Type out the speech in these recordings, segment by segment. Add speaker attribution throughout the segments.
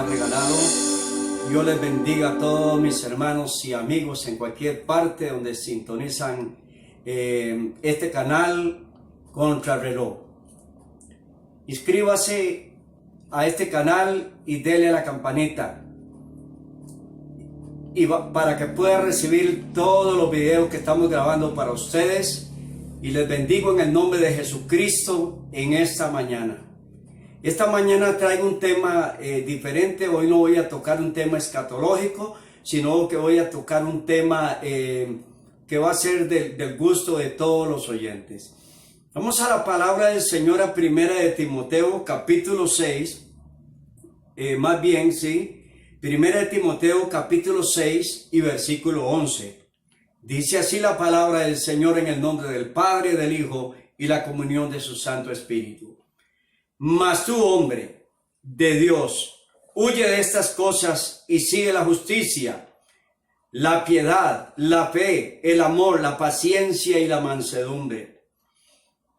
Speaker 1: regalado. Dios les bendiga a todos mis hermanos y amigos en cualquier parte donde sintonizan este canal Contrarreloj. Inscríbase a este canal y dele a la campanita para que pueda recibir todos los videos que estamos grabando para ustedes. Y les bendigo en el nombre de Jesucristo en esta mañana. Esta mañana traigo un tema diferente. Hoy no voy a tocar un tema escatológico, sino que voy a tocar un tema que va a ser del gusto de todos los oyentes. Vamos a la palabra del Señor a Primera de Timoteo, capítulo 6. Primera de Timoteo, capítulo 6 y versículo 11. Dice así la palabra del Señor en el nombre del Padre, del Hijo y la comunión de su Santo Espíritu. Mas tú, hombre de Dios, huye de estas cosas y sigue la justicia, la piedad, la fe, el amor, la paciencia y la mansedumbre.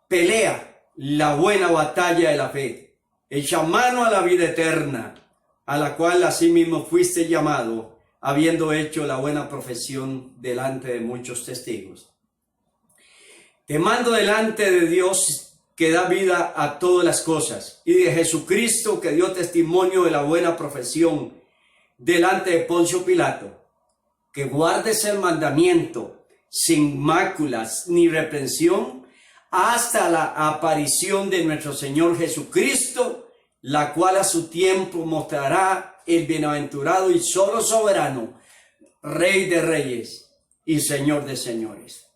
Speaker 1: Pelea la buena batalla de la fe, echa mano a la vida eterna, a la cual asimismo fuiste llamado, habiendo hecho la buena profesión delante de muchos testigos. Te mando delante de Dios, que da vida a todas las cosas, y de Jesucristo, que dio testimonio de la buena profesión delante de Poncio Pilato, que guardes el mandamiento sin máculas ni reprensión hasta la aparición de nuestro Señor Jesucristo, la cual a su tiempo mostrará el bienaventurado y solo soberano, Rey de reyes y Señor de señores.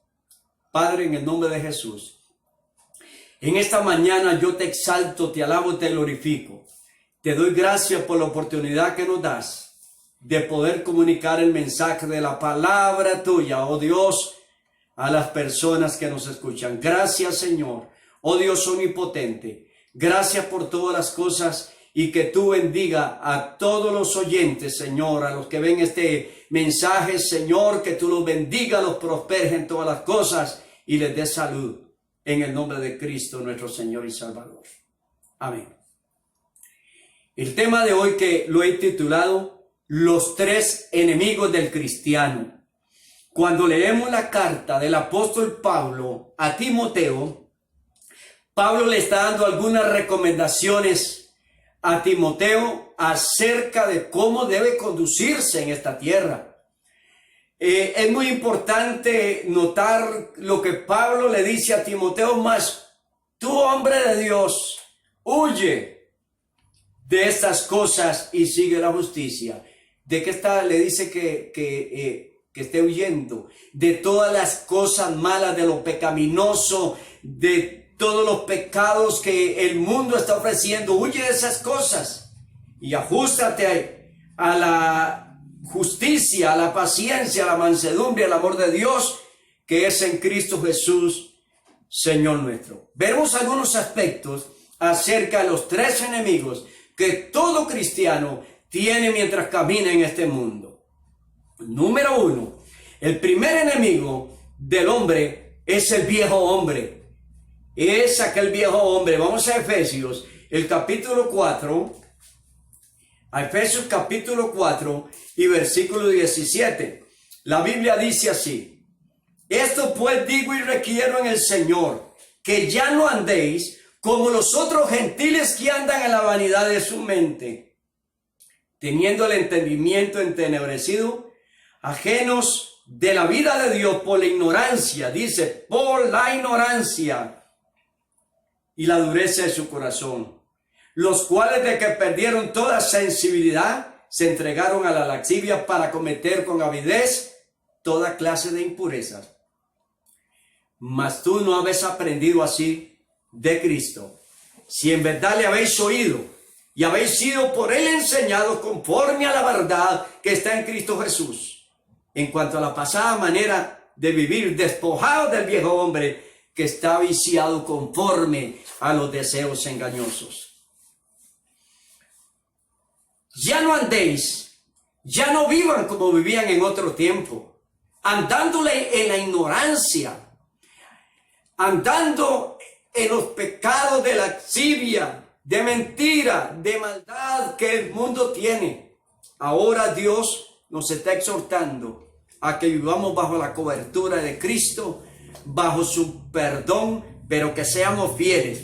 Speaker 1: Padre, en el nombre de Jesús, en esta mañana yo te exalto, te alabo, te glorifico. Te doy gracias por la oportunidad que nos das de poder comunicar el mensaje de la palabra tuya, oh Dios, a las personas que nos escuchan. Gracias, Señor, oh Dios omnipotente. Gracias por todas las cosas y que tú bendiga a todos los oyentes, Señor, a los que ven este mensaje, Señor, que tú los bendiga, los prosperes en todas las cosas y les des salud. En el nombre de Cristo, nuestro Señor y Salvador. Amén. El tema de hoy que lo he titulado, Los tres enemigos del cristiano. Cuando leemos la carta del apóstol Pablo a Timoteo, Pablo le está dando algunas recomendaciones a Timoteo acerca de cómo debe conducirse en esta tierra. Es muy importante notar lo que Pablo le dice a Timoteo: mas tú, hombre de Dios, huye de estas cosas y sigue la justicia. ¿De qué está? Le dice que esté huyendo de todas las cosas malas, de lo pecaminoso, de todos los pecados que el mundo está ofreciendo. Huye de esas cosas y ajústate a la justicia, a la paciencia, a la mansedumbre, al amor de Dios, que es en Cristo Jesús, Señor nuestro. Veremos algunos aspectos acerca de los tres enemigos que todo cristiano tiene mientras camina en este mundo. Número uno, el primer enemigo del hombre es el viejo hombre. Es aquel viejo hombre. Vamos a Efesios, el capítulo 4. A Efesios capítulo 4 y versículo 17. La Biblia dice así: esto pues digo y requiero en el Señor, que ya no andéis como los otros gentiles que andan en la vanidad de su mente, teniendo el entendimiento entenebrecido, ajenos de la vida de Dios por la ignorancia, dice, por la ignorancia y la dureza de su corazón, los cuales de que perdieron toda sensibilidad, se entregaron a la lascivia para cometer con avidez toda clase de impurezas. Mas tú no habéis aprendido así de Cristo, si en verdad le habéis oído y habéis sido por él enseñados conforme a la verdad que está en Cristo Jesús, en cuanto a la pasada manera de vivir, despojados del viejo hombre que está viciado conforme a los deseos engañosos. Ya no andéis, ya no vivan como vivían en otro tiempo, andándole en la ignorancia, andando en los pecados de la lascivia, de mentira, de maldad que el mundo tiene. Ahora Dios nos está exhortando a que vivamos bajo la cobertura de Cristo, bajo su perdón, pero que seamos fieles.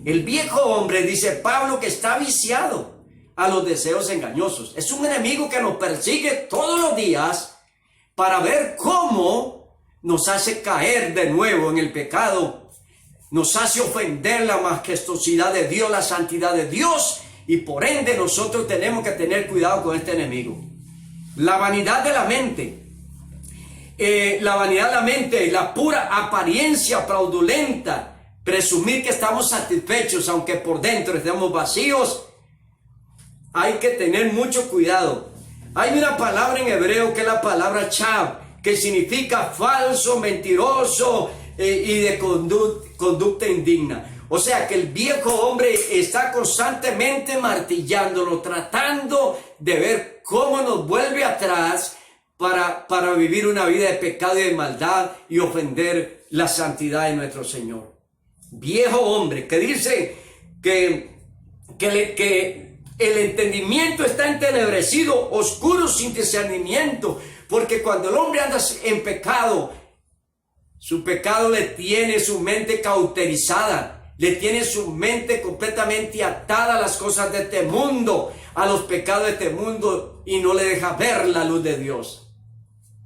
Speaker 1: El viejo hombre, dice Pablo, que está viciado a los deseos engañosos. Es un enemigo que nos persigue todos los días para ver cómo nos hace caer de nuevo en el pecado, nos hace ofender la majestuosidad de Dios, la santidad de Dios, y por ende nosotros tenemos que tener cuidado con este enemigo. La vanidad de la mente, la pura apariencia fraudulenta, presumir que estamos satisfechos aunque por dentro estemos vacíos. Hay que tener mucho cuidado. Hay una palabra en hebreo que es la palabra chav, que significa falso, mentiroso y de conducta indigna. O sea que el viejo hombre está constantemente martillándolo, tratando de ver cómo nos vuelve atrás para vivir una vida de pecado y de maldad y ofender la santidad de nuestro Señor. Viejo hombre que dice que el entendimiento está entenebrecido, oscuro, sin discernimiento, porque cuando el hombre anda en pecado, su pecado le tiene su mente cauterizada, le tiene su mente completamente atada a las cosas de este mundo, a los pecados de este mundo, y no le deja ver la luz de Dios.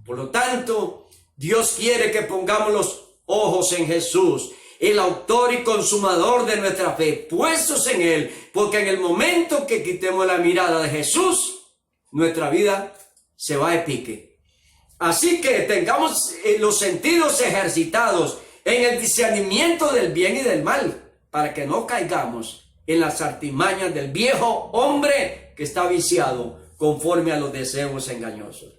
Speaker 1: Por lo tanto, Dios quiere que pongamos los ojos en Jesús, el autor y consumador de nuestra fe, puestos en Él, porque en el momento que quitemos la mirada de Jesús, nuestra vida se va a pique. Así que tengamos los sentidos ejercitados en el discernimiento del bien y del mal, para que no caigamos en las artimañas del viejo hombre que está viciado conforme a los deseos engañosos.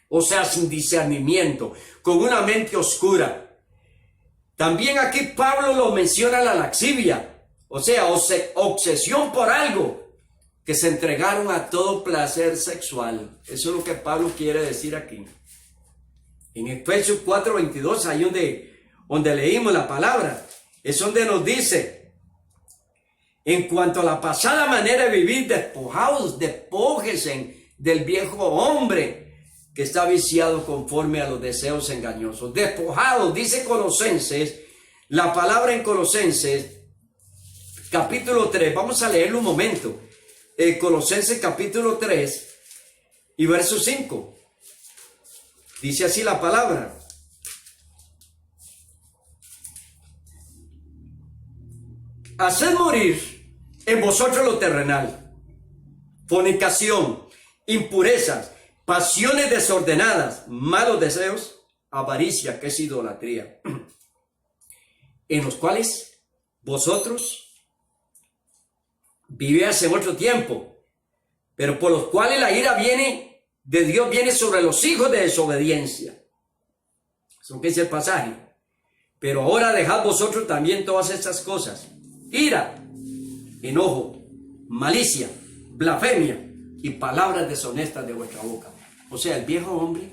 Speaker 1: O sea, sin discernimiento, con una mente oscura. También aquí Pablo lo menciona, la laxivia, o sea, obsesión por algo, que se entregaron a todo placer sexual. Eso es lo que Pablo quiere decir aquí. En Efesios 4:22, ahí donde leímos la palabra, es donde nos dice, en cuanto a la pasada manera de vivir, despojados, despójense del viejo hombre que está viciado conforme a los deseos engañosos. Despojados, dice Colosenses, la palabra en Colosenses, capítulo 3, vamos a leerlo un momento. Colosenses capítulo 3 y verso 5. Dice así la palabra. Haced morir en vosotros lo terrenal, fornicación, impurezas, pasiones desordenadas, malos deseos, avaricia, que es idolatría, en los cuales vosotros vivíais en otro tiempo, pero por los cuales la ira de Dios viene sobre los hijos de desobediencia. Eso que dice el pasaje. Pero ahora dejad vosotros también todas estas cosas: ira, enojo, malicia, blasfemia y palabras deshonestas de vuestra boca. O sea, el viejo hombre,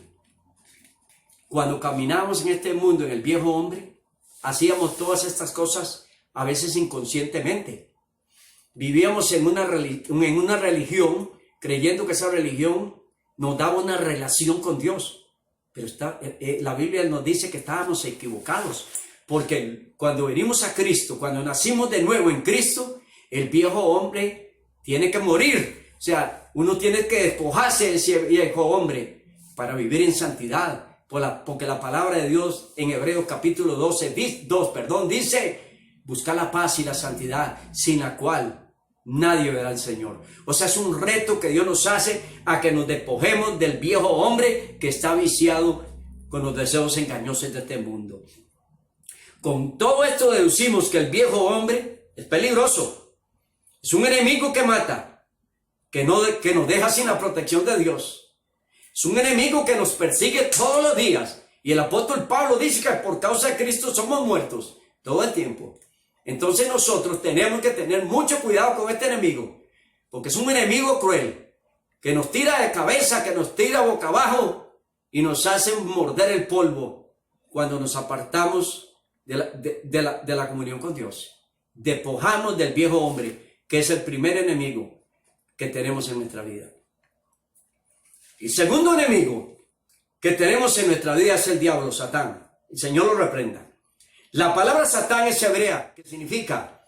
Speaker 1: cuando caminábamos en este mundo, en el viejo hombre, hacíamos todas estas cosas a veces inconscientemente. Vivíamos en una religión, creyendo que esa religión nos daba una relación con Dios. Pero la Biblia nos dice que estábamos equivocados, porque cuando venimos a Cristo, cuando nacimos de nuevo en Cristo, el viejo hombre tiene que morir. O sea, uno tiene que despojarse de ese viejo hombre para vivir en santidad, porque la palabra de Dios en Hebreos capítulo 2 dice, buscar la paz y la santidad, sin la cual nadie verá al Señor. O sea, es un reto que Dios nos hace a que nos despojemos del viejo hombre que está viciado con los deseos engañosos de este mundo. Con todo esto deducimos que el viejo hombre es peligroso. Es un enemigo que mata, que nos deja sin la protección de Dios. Es un enemigo que nos persigue todos los días. Y el apóstol Pablo dice que por causa de Cristo somos muertos todo el tiempo. Entonces nosotros tenemos que tener mucho cuidado con este enemigo, porque es un enemigo cruel, que nos tira de cabeza, que nos tira boca abajo y nos hace morder el polvo cuando nos apartamos de la comunión con Dios. despojamos del viejo hombre, que es el primer enemigo que tenemos en nuestra vida. El segundo enemigo que tenemos en nuestra vida es el diablo, Satán. El Señor lo reprenda. La palabra Satán es hebrea, que significa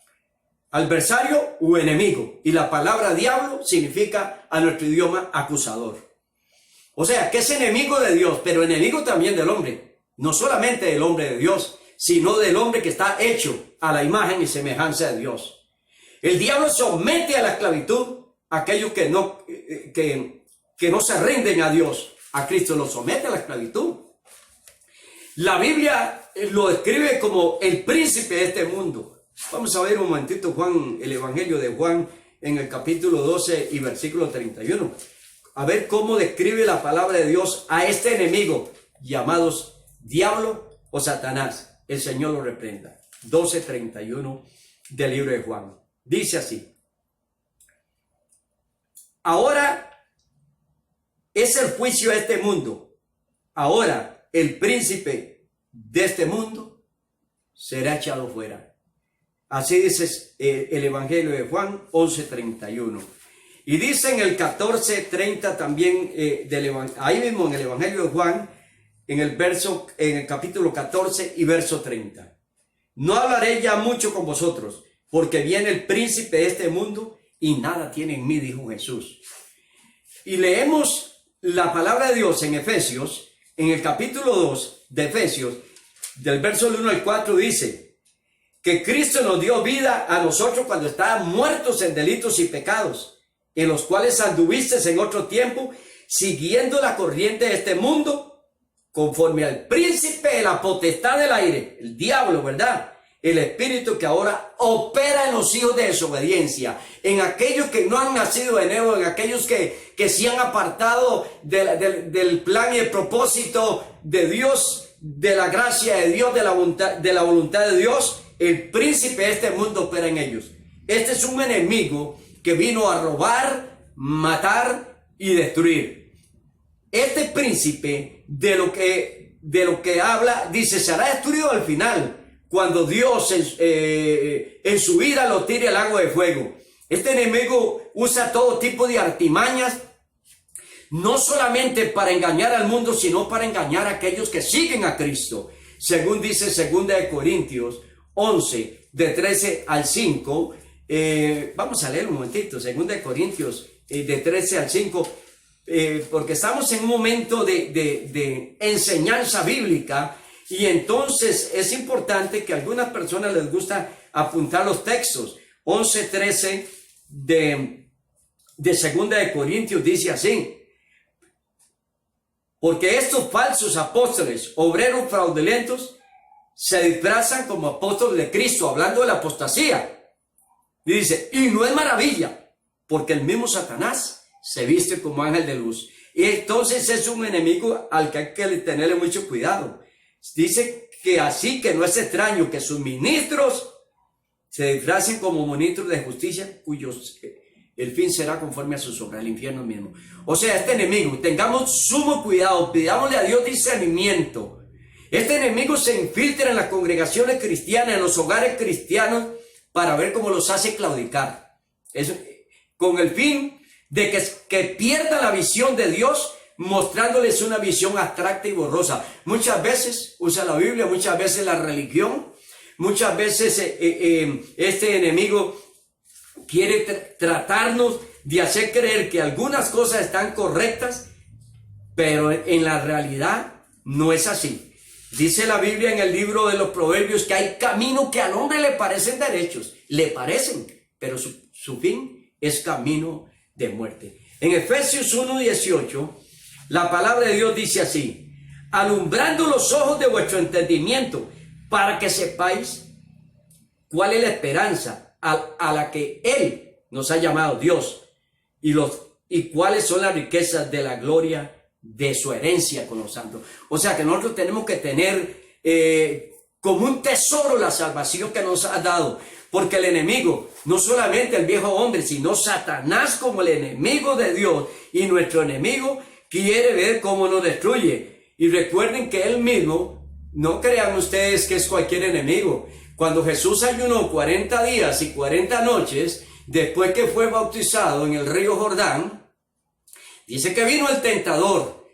Speaker 1: adversario u enemigo. Y la palabra diablo significa a nuestro idioma acusador. O sea, que es enemigo de Dios, pero enemigo también del hombre. No solamente del hombre de Dios, sino del hombre que está hecho a la imagen y semejanza de Dios. El diablo somete a la esclavitud a aquellos que no se rinden a Dios. A Cristo lo somete a la esclavitud. La Biblia lo describe como el príncipe de este mundo. Vamos a ver un momentito Juan, el Evangelio de Juan en el capítulo 12 y versículo 31. A ver cómo describe la palabra de Dios a este enemigo llamados diablo o Satanás. El Señor lo reprenda. 12:31 del libro de Juan. Dice así: ahora es el juicio de este mundo. Ahora el príncipe de este mundo será echado fuera. Así dice el Evangelio de Juan 11:31. Y dice en el 14:30 también, ahí mismo en el Evangelio de Juan, en el capítulo 14 y verso 30. No hablaré ya mucho con vosotros, porque viene el príncipe de este mundo y nada tiene en mí, dijo Jesús. Y leemos la palabra de Dios en Efesios, en el capítulo 2 de Efesios, del verso 1 al 4, dice que Cristo nos dio vida a nosotros cuando estábamos muertos en delitos y pecados, en los cuales anduvisteis en otro tiempo, siguiendo la corriente de este mundo, conforme al príncipe de la potestad del aire, el diablo, ¿verdad? El espíritu que ahora opera en los hijos de desobediencia, en aquellos que no han nacido de nuevo, en aquellos que se han apartado del plan y el propósito de Dios, de la gracia de Dios, de la voluntad de Dios. El príncipe de este mundo opera en ellos. Este es un enemigo que vino a robar, matar y destruir. Este príncipe de lo que habla, dice, será destruido al final, cuando Dios en su ira lo tire al lago de fuego. Este enemigo usa todo tipo de artimañas, no solamente para engañar al mundo, sino para engañar a aquellos que siguen a Cristo. Según dice 2 Corintios 11, de 13 al 5, vamos a leer un momentito, 2 Corintios de 13 al 5, porque estamos en un momento de enseñanza bíblica, y entonces es importante que a algunas personas les gusta apuntar los textos. 11:13 de 2 Corintios dice así: porque estos falsos apóstoles, obreros fraudulentos, se disfrazan como apóstoles de Cristo, hablando de la apostasía. Y dice, y no es maravilla, porque el mismo Satanás se viste como ángel de luz. Y entonces es un enemigo al que hay que tenerle mucho cuidado. Dice que así que no es extraño que sus ministros se disfracen como ministros de justicia, cuyos el fin será conforme a sus obras, el infierno mismo. O sea, este enemigo, tengamos sumo cuidado, pidámosle a Dios discernimiento. Este enemigo se infiltra en las congregaciones cristianas, en los hogares cristianos, para ver cómo los hace claudicar. Eso, con el fin de que pierdan la visión de Dios, mostrándoles una visión abstracta y borrosa. Muchas veces usa la Biblia, muchas veces la religión, muchas veces este enemigo quiere tratarnos de hacer creer que algunas cosas están correctas, pero en la realidad no es así. Dice la Biblia en el libro de los Proverbios que hay caminos que al hombre le parecen derechos, le parecen, pero su fin es camino de muerte. En Efesios 1:18, la palabra de Dios dice así: alumbrando los ojos de vuestro entendimiento, para que sepáis cuál es la esperanza a la que Él nos ha llamado, Dios, y cuáles son las riquezas de la gloria de su herencia con los santos. O sea que nosotros tenemos que tener como un tesoro la salvación que nos ha dado, porque el enemigo, no solamente el viejo hombre, sino Satanás como el enemigo de Dios y nuestro enemigo, quiere ver cómo nos destruye. Y recuerden que él mismo, no crean ustedes que es cualquier enemigo. Cuando Jesús ayunó 40 días y 40 noches, después que fue bautizado en el río Jordán, dice que vino el tentador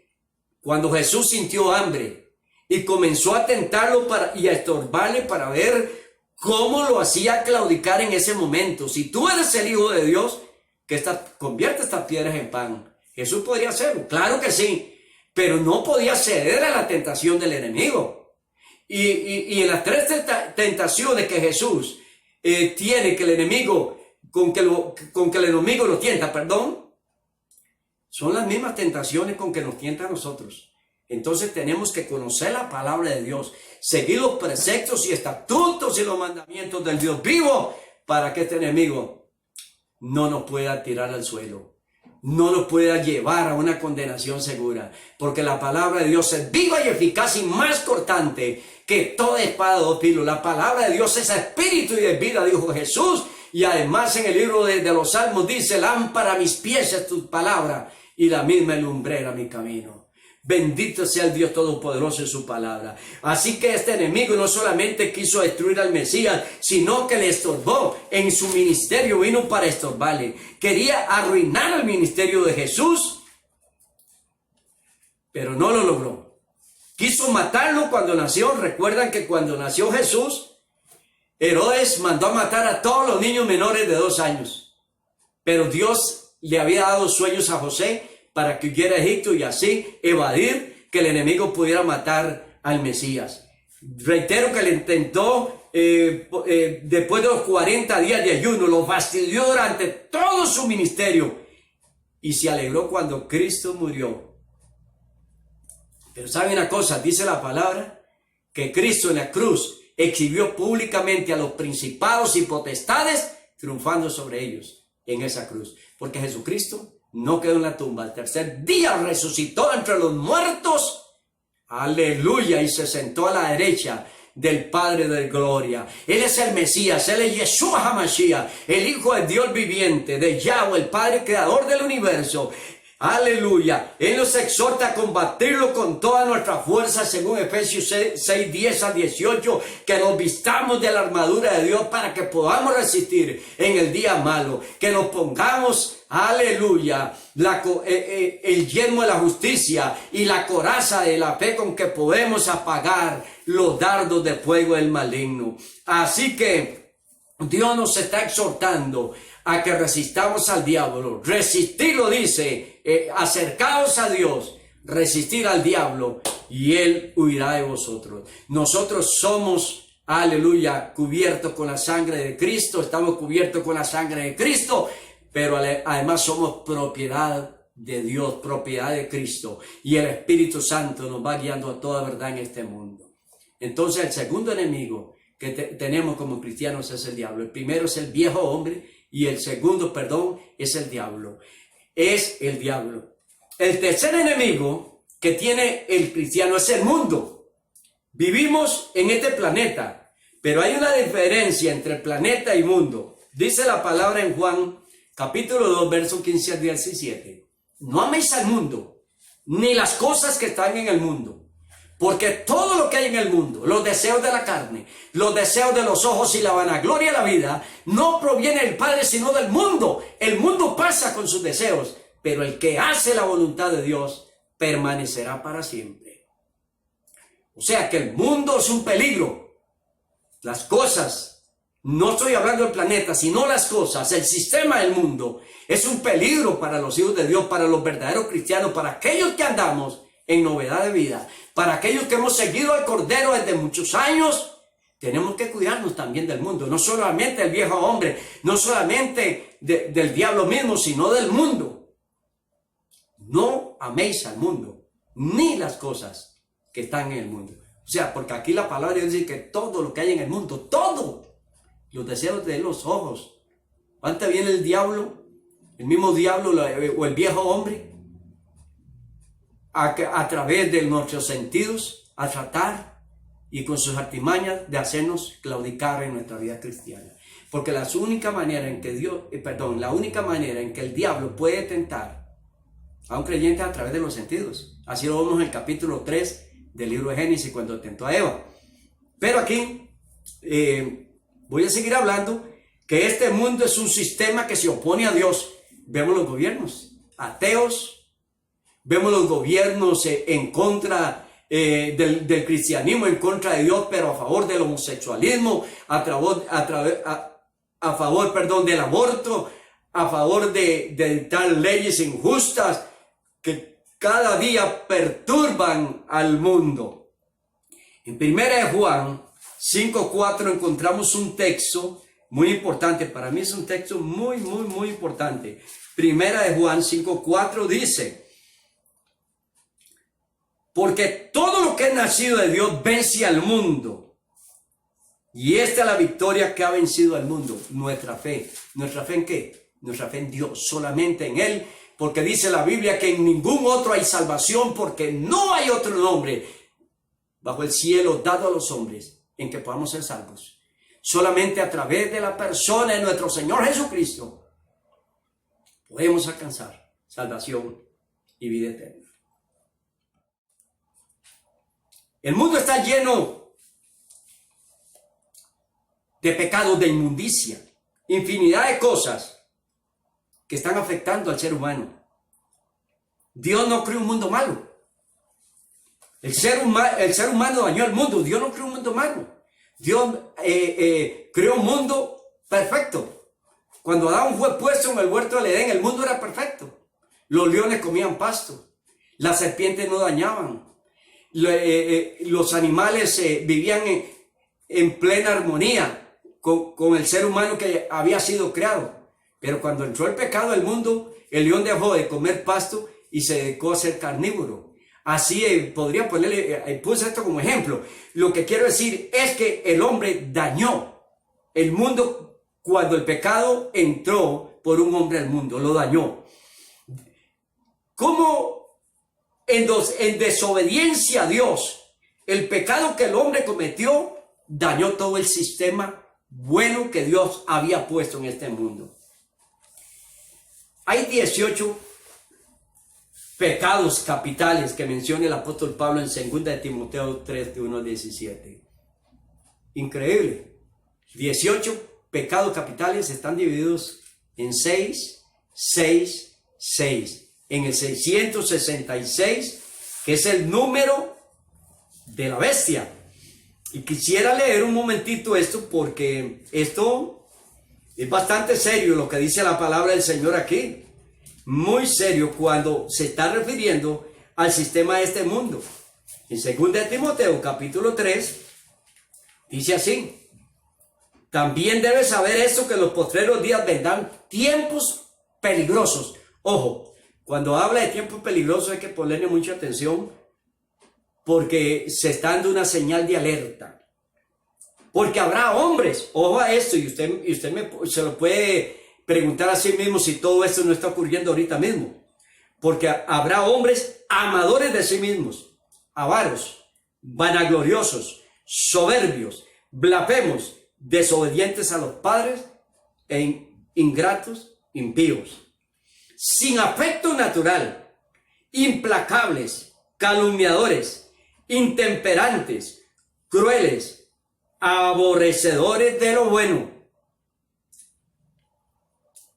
Speaker 1: cuando Jesús sintió hambre y comenzó a tentarlo y a estorbarle para ver cómo lo hacía claudicar en ese momento. Si tú eres el Hijo de Dios, convierte estas piedras en pan. Jesús podría hacerlo, claro que sí, pero no podía ceder a la tentación del enemigo. Y en las tres tentaciones que Jesús tiene que el enemigo, con que el enemigo lo tienta, son las mismas tentaciones con que nos tienta a nosotros. Entonces tenemos que conocer la palabra de Dios, seguir los preceptos y estatutos y los mandamientos del Dios vivo para que este enemigo no nos pueda tirar al suelo, no nos pueda llevar a una condenación segura, porque la palabra de Dios es viva y eficaz y más cortante que toda espada de dos filos. La palabra de Dios es espíritu y es vida, dijo Jesús, y además en el libro de los Salmos dice: lámpara a mis pies es tu palabra y la misma lumbrera mi camino. Bendito sea el Dios Todopoderoso en su palabra. Así que este enemigo no solamente quiso destruir al Mesías, sino que le estorbó en su ministerio, vino para estorbarle. Quería arruinar el ministerio de Jesús, pero no lo logró. Quiso matarlo cuando nació. Recuerdan que cuando nació Jesús, Herodes mandó a matar a todos los niños menores de 2 años. Pero Dios le había dado sueños a José para que huyera a Egipto y así evadir que el enemigo pudiera matar al Mesías. Reitero que le intentó después de los 40 días de ayuno, lo fastidió durante todo su ministerio y se alegró cuando Cristo murió. Pero ¿saben una cosa? Dice la palabra que Cristo en la cruz exhibió públicamente a los principados y potestades, triunfando sobre ellos en esa cruz, porque Jesucristo no quedó en la tumba. Al tercer día resucitó entre los muertos. Aleluya. Y se sentó a la derecha del Padre de gloria. Él es el Mesías. Él es Yeshua HaMashiach, el Hijo de Dios viviente, de Yahweh, el Padre creador del universo. Aleluya. Él nos exhorta a combatirlo con toda nuestra fuerza, según Efesios 6, 10 a 18, que nos vistamos de la armadura de Dios para que podamos resistir en el día malo, que nos pongamos, aleluya, el yelmo de la justicia y la coraza de la fe con que podemos apagar los dardos de fuego del maligno. Así que Dios nos está exhortando a que resistamos al diablo. Resistirlo, dice, acercaos a Dios, resistir al diablo y él huirá de vosotros. Nosotros somos, aleluya, cubiertos con la sangre de Cristo, estamos cubiertos con la sangre de Cristo, pero además somos propiedad de Dios, propiedad de Cristo, y el Espíritu Santo nos va guiando a toda verdad en este mundo. Entonces el segundo enemigo que tenemos como cristianos es el diablo. El primero es el viejo hombre y el segundo, es el diablo. Es el diablo. El tercer enemigo que tiene el cristiano es el mundo. Vivimos en este planeta, pero hay una diferencia entre planeta y mundo. Dice la palabra en Juan, capítulo 2, versos 15 al 17. No améis al mundo, ni las cosas que están en el mundo. Porque todo lo que hay en el mundo, los deseos de la carne, los deseos de los ojos y la vanagloria de la vida, no proviene del Padre, sino del mundo. El mundo pasa con sus deseos, pero el que hace la voluntad de Dios permanecerá para siempre. O sea que el mundo es un peligro. Las cosas, no estoy hablando del planeta, sino las cosas, el sistema del mundo, es un peligro para los hijos de Dios, para los verdaderos cristianos, para aquellos que andamos en novedad de vida. Para aquellos que hemos seguido al Cordero desde muchos años, tenemos que cuidarnos también del mundo. No solamente del viejo hombre, no solamente del diablo mismo, sino del mundo. No améis al mundo, ni las cosas que están en el mundo. O sea, porque aquí la palabra dice que todo lo que hay en el mundo, todo, los deseos de los ojos. Antes viene el diablo, el mismo diablo o el viejo hombre, a través de nuestros sentidos, a tratar y con sus artimañas de hacernos claudicar en nuestra vida cristiana. Porque la única manera en que el diablo puede tentar a un creyente a través de los sentidos. Así lo vemos en el capítulo 3 del libro de Génesis cuando tentó a Eva. Pero aquí voy a seguir hablando, que este mundo es un sistema que se opone a Dios. Vemos los gobiernos ateos, vemos los gobiernos en contra del cristianismo, en contra de Dios, pero a favor del homosexualismo, a favor, perdón, del aborto, a favor de dictar leyes injustas que cada día perturban al mundo. En 1 Juan 5:4 encontramos un texto muy importante. Para mí es un texto muy importante. 1 Juan 5:4 dice: porque todo lo que es nacido de Dios vence al mundo. Y esta es la victoria que ha vencido al mundo, nuestra fe. ¿Nuestra fe en qué? Nuestra fe en Dios, solamente en Él. Porque dice la Biblia que en ningún otro hay salvación, porque no hay otro nombre bajo el cielo dado a los hombres en que podamos ser salvos. Solamente a través de la persona de nuestro Señor Jesucristo podemos alcanzar salvación y vida eterna. El mundo está lleno de pecados, de inmundicia, infinidad de cosas que están afectando al ser humano. Dios no creó un mundo malo. El ser humano dañó al mundo. Dios no creó un mundo malo. Dios creó un mundo perfecto. Cuando Adán fue puesto en el huerto del Edén, el mundo era perfecto. Los leones comían pasto. Las serpientes no dañaban. Los animales vivían en plena armonía con el ser humano que había sido creado. Pero cuando entró el pecado al mundo, el león dejó de comer pasto y se dedicó a ser carnívoro. Así podría ponerle, puse esto como ejemplo. Lo que quiero decir es que el hombre dañó el mundo cuando el pecado entró por un hombre al mundo, lo dañó. ¿Cómo en desobediencia a Dios, el pecado que el hombre cometió dañó todo el sistema bueno que Dios había puesto en este mundo? Hay 18 pecados capitales que menciona el apóstol Pablo en 2 de Timoteo 3, de 1 al 17. Increíble. 18 pecados capitales están divididos en 6, 6, 6. En el 666, que es el número de la bestia. Y quisiera leer un momentito esto, porque esto es bastante serio lo que dice la palabra del Señor aquí. Muy serio cuando se está refiriendo al sistema de este mundo. En 2 de Timoteo capítulo 3 dice así: también debes saber esto, que en los postreros días vendrán tiempos peligrosos. Ojo, cuando habla de tiempos peligrosos hay que ponerle mucha atención, porque se está dando una señal de alerta. Porque habrá hombres, ojo a esto, y usted se lo puede preguntar a sí mismo si todo esto no está ocurriendo ahorita mismo. Porque habrá hombres amadores de sí mismos, avaros, vanagloriosos, soberbios, blasfemos, desobedientes a los padres e ingratos, impíos, sin afecto natural, implacables, calumniadores, intemperantes, crueles, aborrecedores de lo bueno,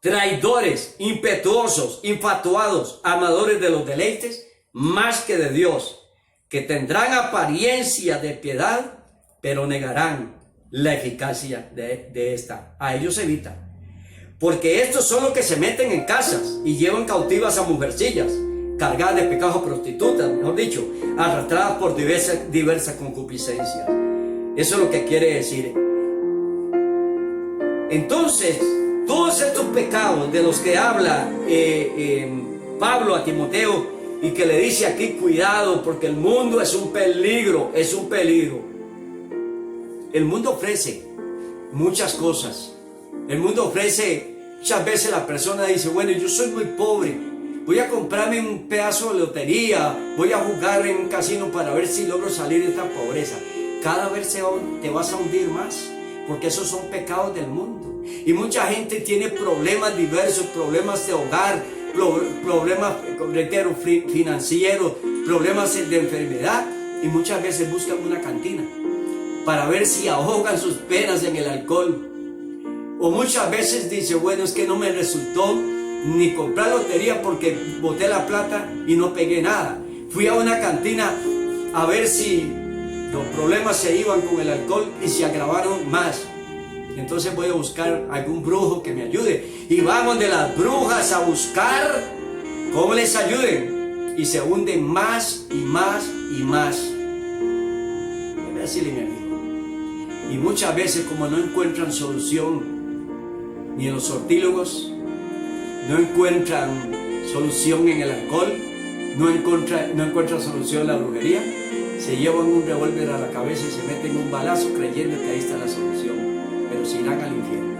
Speaker 1: traidores, impetuosos, infatuados, amadores de los deleites más que de Dios, que tendrán apariencia de piedad, pero negarán la eficacia de esta. A ellos evita. Porque estos son los que se meten en casas y llevan cautivas a mujercillas, cargadas de pecados o prostitutas, mejor dicho, arrastradas por diversas concupiscencias. Eso es lo que quiere decir. Entonces, todos estos pecados de los que habla Pablo a Timoteo, y que le dice aquí: cuidado, porque el mundo es un peligro, es un peligro. El mundo ofrece muchas cosas. El mundo ofrece, muchas veces la persona dice: bueno, yo soy muy pobre, voy a comprarme un pedazo de lotería, voy a jugar en un casino para ver si logro salir de esta pobreza. Cada vez te vas a hundir más, porque esos son pecados del mundo. Y mucha gente tiene problemas diversos, problemas de hogar, problemas financieros, problemas de enfermedad, y muchas veces buscan una cantina. para ver si ahogan sus penas en el alcohol. O muchas veces dice, bueno, es que no me resultó ni comprar lotería porque boté la plata y no pegué nada. Fui a una cantina a ver si los problemas se iban con el alcohol y se agravaron más. Entonces voy a buscar algún brujo que me ayude. Y vamos de las brujas a buscar cómo les ayuden. Y se hunden más y más y más. Déjame decirle, mi amigo. Y muchas veces, como no encuentran solución ni en los sortílegos, no encuentran solución en el alcohol, no encuentran solución en la brujería, se llevan un revólver a la cabeza y se meten un balazo creyendo que ahí está la solución, pero se irán al infierno.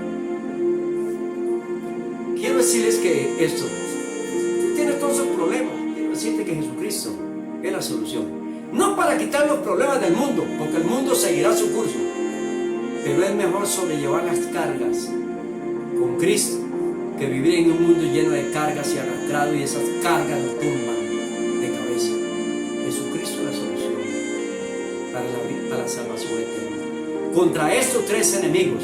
Speaker 1: Quiero decirles que esto, tú tienes todos esos problemas, quiero decirte que Jesucristo es la solución. No para quitar los problemas del mundo, porque el mundo seguirá su curso, pero es mejor sobrellevar las cargas con Cristo que vivir en un mundo lleno de cargas y arrastrado, y esas cargas nos tumban de cabeza. Jesucristo es la solución para la salvación eterna. Contra estos tres enemigos,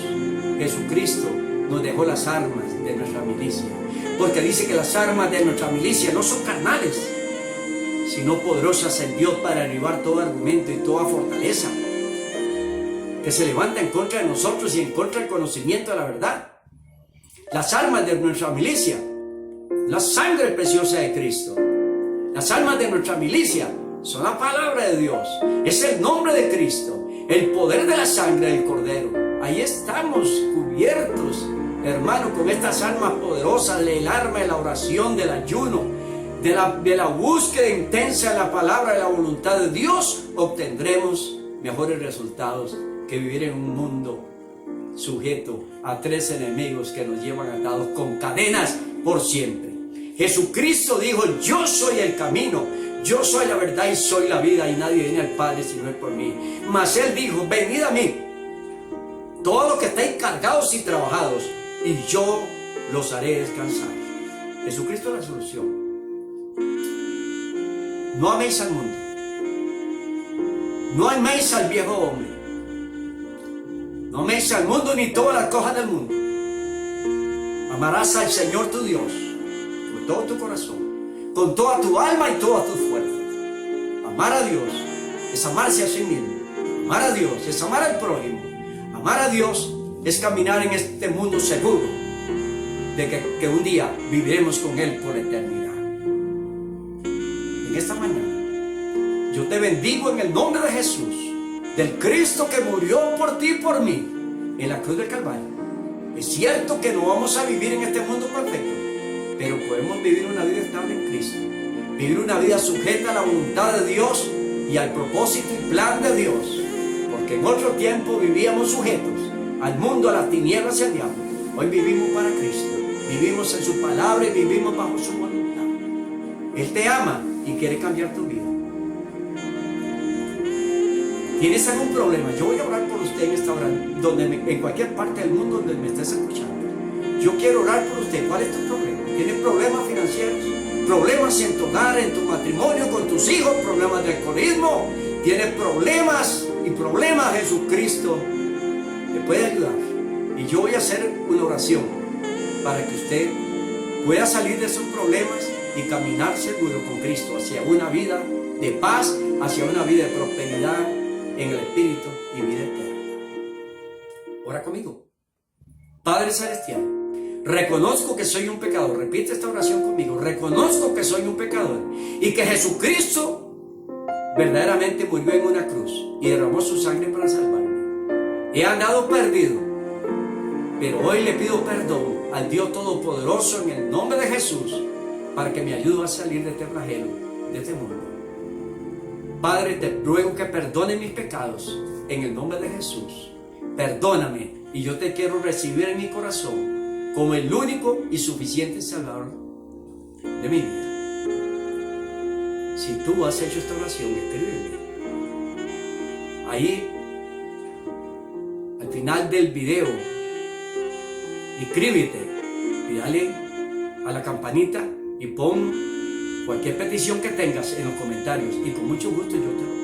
Speaker 1: Jesucristo nos dejó las armas de nuestra milicia, porque dice que las armas de nuestra milicia no son carnales, sino poderosas en Dios para derribar todo argumento y toda fortaleza que se levanta en contra de nosotros y en contra del conocimiento de la verdad. Las armas de nuestra milicia, la sangre preciosa de Cristo. Las armas de nuestra milicia son la palabra de Dios, es el nombre de Cristo, el poder de la sangre del Cordero. Ahí estamos cubiertos, hermano, con estas armas poderosas, el arma de la oración, del ayuno, de la búsqueda intensa de la palabra, de la voluntad de Dios. Obtendremos mejores resultados que vivir en un mundo sujeto a tres enemigos que nos llevan atados con cadenas por siempre. Jesucristo dijo, yo soy el camino, yo soy la verdad y soy la vida, y nadie viene al Padre si no es por mí. Mas Él dijo, venid a mí, todos los que estáis cargados y trabajados, y yo los haré descansar. Jesucristo es la solución. No améis al mundo, no améis al viejo hombre, no améis al mundo ni todas las cosas del mundo. Amarás al Señor tu Dios con todo tu corazón, con toda tu alma y todas tus fuerzas. Amar a Dios es amarse a sí mismo. Amar a Dios es amar al prójimo. Amar a Dios es caminar en este mundo seguro de que un día viviremos con Él por eternidad. En esta mañana yo te bendigo en el nombre de Jesús, del Cristo que murió por ti y por mí en la cruz del Calvario. Es cierto que no vamos a vivir en este mundo perfecto, pero podemos vivir una vida estable en Cristo, vivir una vida sujeta a la voluntad de Dios y al propósito y plan de Dios, porque en otro tiempo vivíamos sujetos al mundo, a las tinieblas y al diablo. Hoy vivimos para Cristo, vivimos en su palabra y vivimos bajo su voluntad. Él te ama y quiere cambiar tu vida. ¿Tienes algún problema? Yo voy a orar por usted en esta hora, en cualquier parte del mundo donde me estés escuchando. Yo quiero orar por usted. ¿Cuál es tu problema? ¿Tienes problemas financieros? ¿Problemas en tu hogar, en tu matrimonio, con tus hijos? ¿Problemas de alcoholismo? ¿Tienes problemas y problemas? Jesucristo te puede ayudar. Y yo voy a hacer una oración para que usted pueda salir de esos problemas y caminar seguro con Cristo hacia una vida de paz, hacia una vida de prosperidad en el Espíritu y vida eterna. Ora conmigo. Padre Celestial, reconozco que soy un pecador. Repite esta oración conmigo. Reconozco que soy un pecador y que Jesucristo verdaderamente murió en una cruz y derramó su sangre para salvarme. He andado perdido, pero hoy le pido perdón al Dios Todopoderoso en el nombre de Jesús para que me ayude a salir de este flagelo, de este mundo. Padre, te ruego que perdone mis pecados en el nombre de Jesús. Perdóname, y yo te quiero recibir en mi corazón como el único y suficiente Salvador de mi vida. Si tú has hecho esta oración, escríbeme. Ahí, al final del video, inscríbete y dale a la campanita y pon cualquier petición que tengas en los comentarios, y con mucho gusto yo te lo